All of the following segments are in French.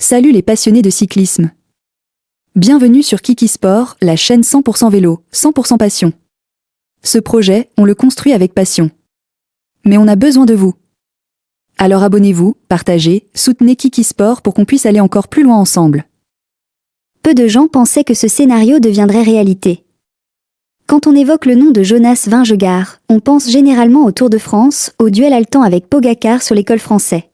Salut les passionnés de cyclisme. Bienvenue sur Kiki Sport, la chaîne 100% vélo, 100% passion. Ce projet, on le construit avec passion. Mais on a besoin de vous. Alors abonnez-vous, partagez, soutenez Kiki Sport pour qu'on puisse aller encore plus loin ensemble. Peu de gens pensaient que ce scénario deviendrait réalité. Quand on évoque le nom de Jonas Vingegaard, on pense généralement au Tour de France, au duel haletant avec Pogacar sur les cols français.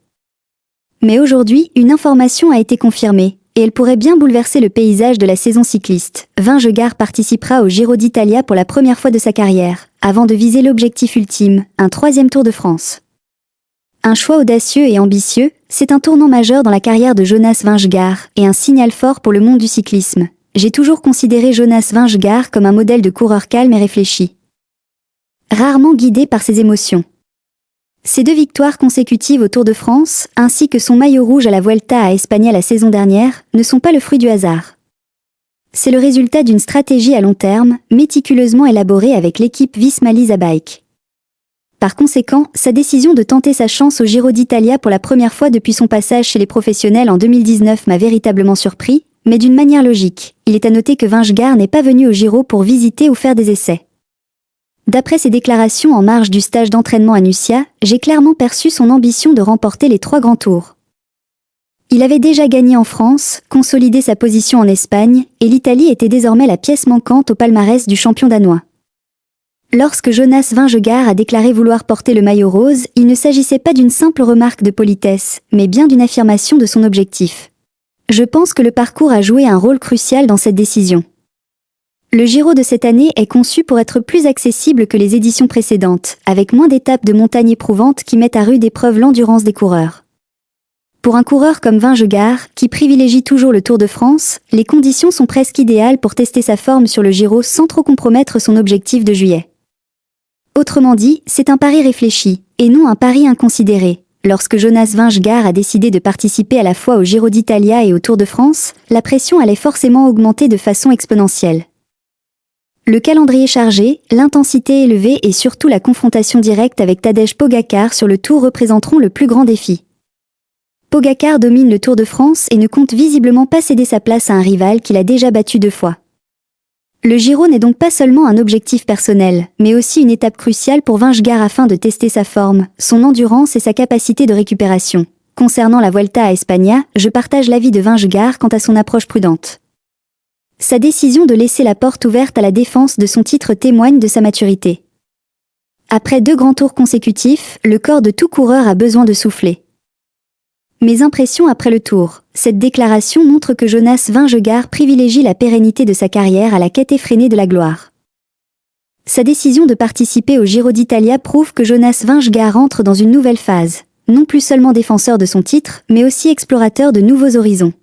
Mais aujourd'hui, une information a été confirmée, et elle pourrait bien bouleverser le paysage de la saison cycliste. Vingegaard participera au Giro d'Italia pour la première fois de sa carrière, avant de viser l'objectif ultime, un 3e Tour de France. Un choix audacieux et ambitieux, c'est un tournant majeur dans la carrière de Jonas Vingegaard, et un signal fort pour le monde du cyclisme. J'ai toujours considéré Jonas Vingegaard comme un modèle de coureur calme et réfléchi. Rarement guidé par ses émotions. Ses 2 victoires consécutives au Tour de France, ainsi que son maillot rouge à la Vuelta à España la saison dernière, ne sont pas le fruit du hasard. C'est le résultat d'une stratégie à long terme, méticuleusement élaborée avec l'équipe Visma Lease Bike. Par conséquent, sa décision de tenter sa chance au Giro d'Italia pour la première fois depuis son passage chez les professionnels en 2019 m'a véritablement surpris, mais d'une manière logique. Il est à noter que Vingegaard n'est pas venu au Giro pour visiter ou faire des essais. D'après ses déclarations en marge du stage d'entraînement à Nursia, j'ai clairement perçu son ambition de remporter les 3 grands tours. Il avait déjà gagné en France, consolidé sa position en Espagne, et l'Italie était désormais la pièce manquante au palmarès du champion danois. Lorsque Jonas Vingegaard a déclaré vouloir porter le maillot rose, il ne s'agissait pas d'une simple remarque de politesse, mais bien d'une affirmation de son objectif. Je pense que le parcours a joué un rôle crucial dans cette décision. Le Giro de cette année est conçu pour être plus accessible que les éditions précédentes, avec moins d'étapes de montagne éprouvantes qui mettent à rude épreuve l'endurance des coureurs. Pour un coureur comme Vingegaard, qui privilégie toujours le Tour de France, les conditions sont presque idéales pour tester sa forme sur le Giro sans trop compromettre son objectif de juillet. Autrement dit, c'est un pari réfléchi, et non un pari inconsidéré. Lorsque Jonas Vingegaard a décidé de participer à la fois au Giro d'Italia et au Tour de France, la pression allait forcément augmenter de façon exponentielle. Le calendrier chargé, l'intensité élevée et surtout la confrontation directe avec Tadej Pogacar sur le Tour représenteront le plus grand défi. Pogacar domine le Tour de France et ne compte visiblement pas céder sa place à un rival qu'il a déjà battu 2 fois. Le Giro n'est donc pas seulement un objectif personnel, mais aussi une étape cruciale pour Vingegaard afin de tester sa forme, son endurance et sa capacité de récupération. Concernant la Vuelta à España, je partage l'avis de Vingegaard quant à son approche prudente. Sa décision de laisser la porte ouverte à la défense de son titre témoigne de sa maturité. Après 2 grands tours consécutifs, le corps de tout coureur a besoin de souffler. Mes impressions après le Tour. Cette déclaration montre que Jonas Vingegaard privilégie la pérennité de sa carrière à la quête effrénée de la gloire. Sa décision de participer au Giro d'Italia prouve que Jonas Vingegaard entre dans une nouvelle phase, non plus seulement défenseur de son titre, mais aussi explorateur de nouveaux horizons.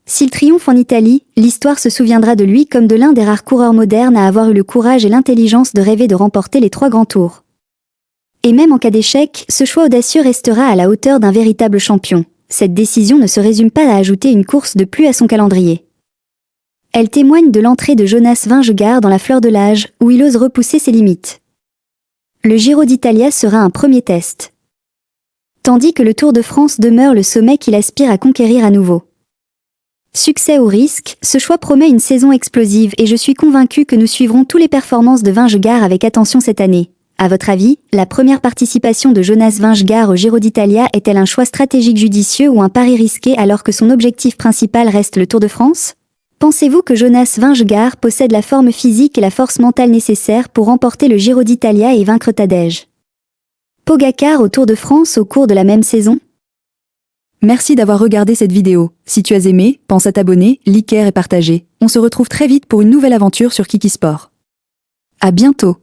S'il triomphe en Italie, l'histoire se souviendra de lui comme de l'un des rares coureurs modernes à avoir eu le courage et l'intelligence de rêver de remporter les 3 grands tours. Et même en cas d'échec, ce choix audacieux restera à la hauteur d'un véritable champion. Cette décision ne se résume pas à ajouter une course de plus à son calendrier. Elle témoigne de l'entrée de Jonas Vingegaard dans la fleur de l'âge, où il ose repousser ses limites. Le Giro d'Italia sera un premier test. Tandis que le Tour de France demeure le sommet qu'il aspire à conquérir à nouveau. Succès ou risque, ce choix promet une saison explosive et je suis convaincu que nous suivrons toutes les performances de Vingegaard avec attention cette année. À votre avis, la première participation de Jonas Vingegaard au Giro d'Italia est-elle un choix stratégique judicieux ou un pari risqué alors que son objectif principal reste le Tour de France? Pensez-vous que Jonas Vingegaard possède la forme physique et la force mentale nécessaires pour remporter le Giro d'Italia et vaincre Tadej Pogacar au Tour de France au cours de la même saison? Merci d'avoir regardé cette vidéo. Si tu as aimé, pense à t'abonner, liker et partager. On se retrouve très vite pour une nouvelle aventure sur Kiki Sport. À bientôt.